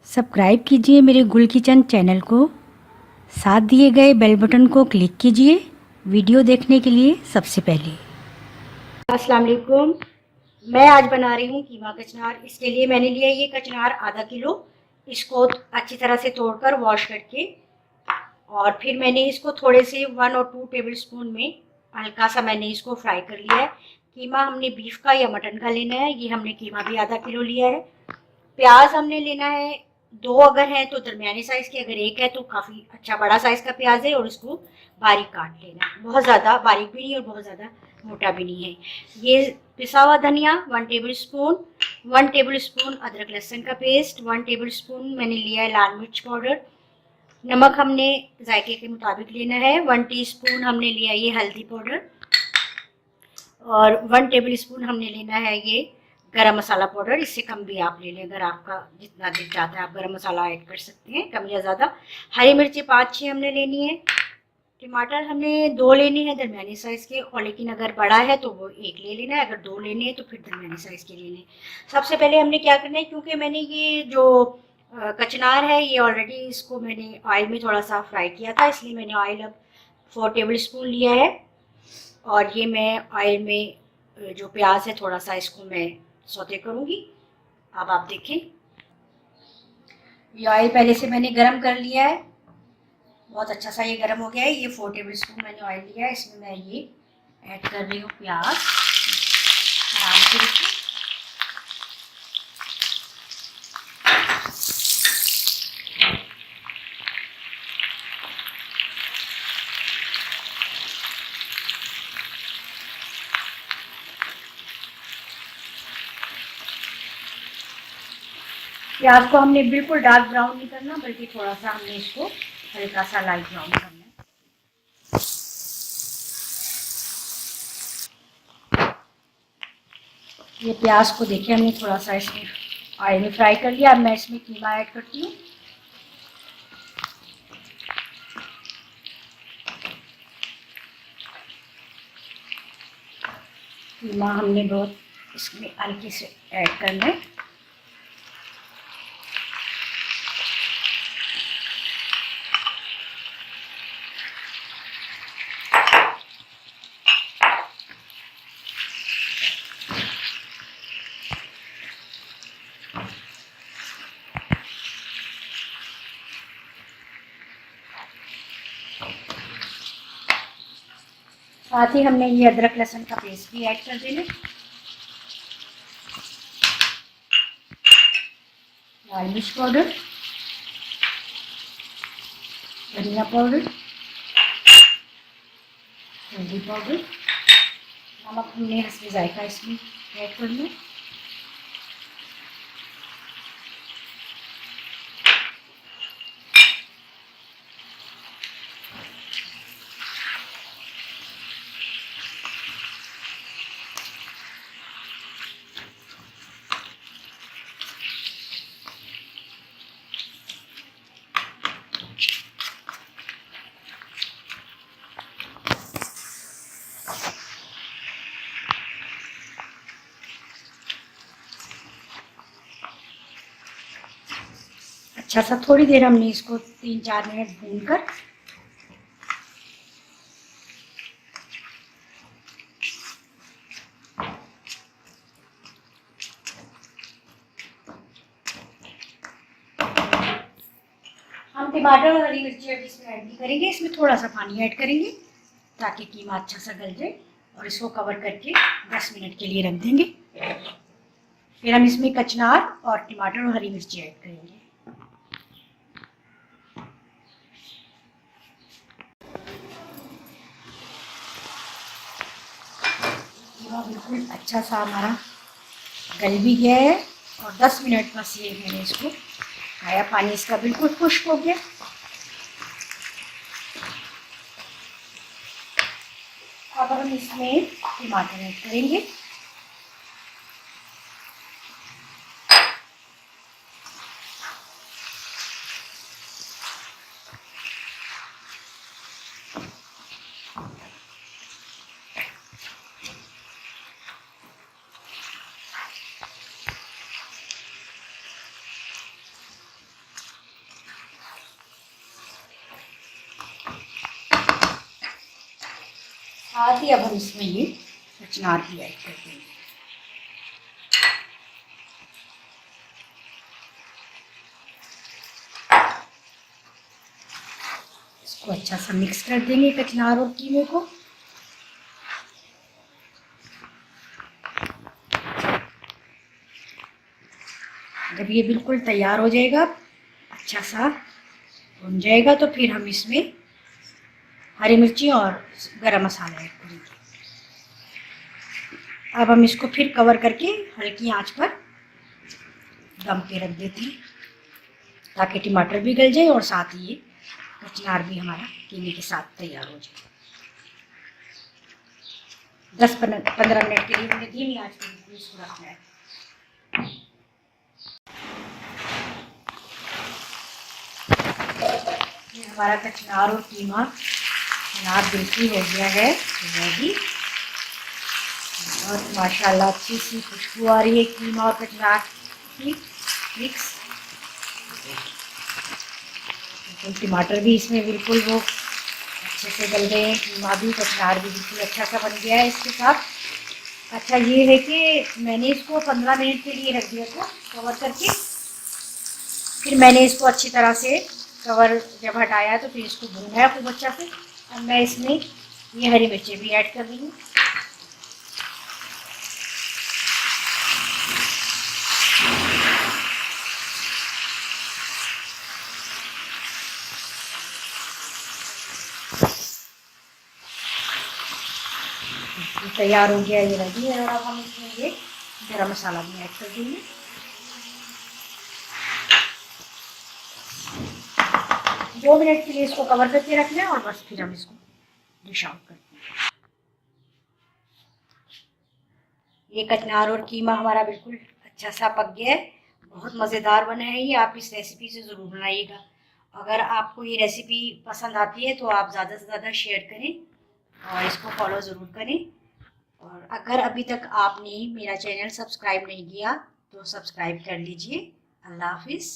Subscribe कीजिए मेरे गुल किचन चैनल को। साथ दिए गए बेल बटन को क्लिक कीजिए वीडियो देखने के लिए सबसे पहले। अस्सलाम वालेकुम। मैं आज बना रही हूँ कीमा कचनार। इसके लिए मैंने लिया ये कचनार आधा किलो। इसको अच्छी तरह से तोड़कर वॉश करके और फिर मैंने इसको थोड़े से 1 और 2 टेबल स्पून में हल्का सा मैंने इसको फ्राई कर लिया है। कीमा हमने बीफ का या मटन का लेना है। ये हमने कीमा भी आधा किलो लिया है। प्याज हमने लेना है 2, अगर है तो दरमियानी साइज के, अगर एक है तो काफ़ी अच्छा बड़ा साइज का प्याज है और उसको बारीक काट लेना है। बहुत ज़्यादा बारीक भी नहीं और बहुत ज़्यादा मोटा भी नहीं है। ये पिसा हुआ धनिया 1 टेबल स्पून, 1 टेबल स्पून अदरक लहसुन का पेस्ट, 1 टेबल स्पून मैंने लिया है लाल मिर्च पाउडर। नमक हमने जायके के मुताबिक लेना है। 1 टीस्पून हमने लिया ये हल्दी पाउडर और 1 टेबल स्पून हमने लेना है ये गरम मसाला पाउडर। इससे कम भी आप ले लें, अगर आपका जितना दिल चाहता है आप गरम मसाला ऐड कर सकते हैं, कम या ज़्यादा। हरी मिर्ची 5-6 हमने लेनी है। टमाटर हमने 2 लेने हैं दरमियानी साइज़ के, और लेकिन अगर बड़ा है तो वो 1 ले लेना है, अगर 2 लेने हैं तो फिर दरमियानी साइज़ के लेने हैं। सबसे पहले हमने क्या करना है, क्योंकि मैंने ये जो कचनार है ये ऑलरेडी इसको मैंने ऑयल में थोड़ा सा फ्राई किया था, इसलिए मैंने ऑयल अब 4 टेबल स्पून लिया है। और ये मैं ऑयल में जो प्याज है थोड़ा सा इसको मैं सौते करूँगी। अब आप देखें, ये ऑयल पहले से मैंने गरम कर लिया है, बहुत अच्छा सा ये गरम हो गया है। ये 4 टेबल स्पून मैंने ऑयल लिया है, इसमें मैं ये ऐड कर रही हूँ प्याज आराम से रखिए। प्याज को हमने बिल्कुल डार्क ब्राउन नहीं करना, बल्कि थोड़ा सा हमने इसको हल्का सा लाइट ब्राउन करना है। ये प्याज को देखिए हमने थोड़ा सा इसमें ऑयल में फ्राई कर लिया। अब मैं इसमें कीमा ऐड करती हूँ। कीमा हमने बहुत इसमें हल्के से ऐड करना है। साथ ही हमने ये अदरक लहसुन का पेस्ट भी ऐड कर देना। लाल मिर्च पाउडर, धनिया पाउडर, हल्दी पाउडर, नमक हमने हस्बे जायका इसमें ऐड करना। अच्छा सा थोड़ी देर हमने इसको 3-4 मिनट भूनकर हम टमाटर और हरी मिर्ची अब इसमें ऐड नहीं करेंगे। इसमें थोड़ा सा पानी ऐड करेंगे ताकि कीमा अच्छा सा गल जाए, और इसको कवर करके 10 मिनट के लिए रख देंगे। फिर हम इसमें कचनार और टमाटर और हरी मिर्ची ऐड करेंगे। कीमा बिल्कुल अच्छा सा हमारा गल भी गया है, और 10 मिनट बस ये मैंने इसको खाया, पानी इसका बिल्कुल खुश्क हो गया। अब हम इसमें टमाटर ऐड करेंगे। साथ ही अब हम इसमें ये कचनार भी ऐड कर देंगे। इसको अच्छा सा मिक्स कर देंगे कचनार और कीमे को। जब ये बिल्कुल तैयार हो जाएगा, अच्छा सा भुन जाएगा, तो फिर हम इसमें हरी मिर्ची और गरम मसाला ऐड करेंगे। अब हम इसको फिर कवर करके हल्की आंच पर दम पे रख देते हैं, ताकि टमाटर भी गल जाए और साथ ही ये कचनार भी हमारा कीमे के साथ तैयार हो जाए। 10-15 मिनट के लिए हमने धीमी आंच पर इसको रखना है। ये हमारा कचनार और कीमा जनाब बिल्कुल हो गया है रेडी। और माशाल्लाह अच्छी सी खुशबू आ रही है कीमा और कचनार की मिक्स। टमाटर भी इसमें बिल्कुल वो अच्छे से गल गए हैं, कीमा भी, कचनार भी बिल्कुल अच्छा सा बन गया है इसके साथ। अच्छा ये है कि मैंने इसको 15 मिनट के लिए रख दिया था कवर करके। फिर मैंने इसको अच्छी तरह से कवर जब हटाया तो फिर इसको भूना है खूब अच्छा से। अब मैं इसमें ये हरी मिर्ची भी ऐड कर रही हूँ। तैयार हो गया, ये रेडी है। और अब हम इसमें ये गरम मसाला भी ऐड कर देंगे। 2 मिनट के लिए इसको कवर करके रखना है और बस फिर हम इसको डिश आउट करते हैं। ये कचनार और कीमा हमारा बिल्कुल अच्छा सा पक गया है, बहुत मज़ेदार बना है ये। आप इस रेसिपी से ज़रूर बनाइएगा। अगर आपको ये रेसिपी पसंद आती है तो आप ज़्यादा से ज़्यादा शेयर करें और इसको फॉलो ज़रूर करें। और अगर अभी तक आपने मेरा चैनल सब्सक्राइब नहीं किया तो सब्सक्राइब कर लीजिए। अल्लाह हाफिज़।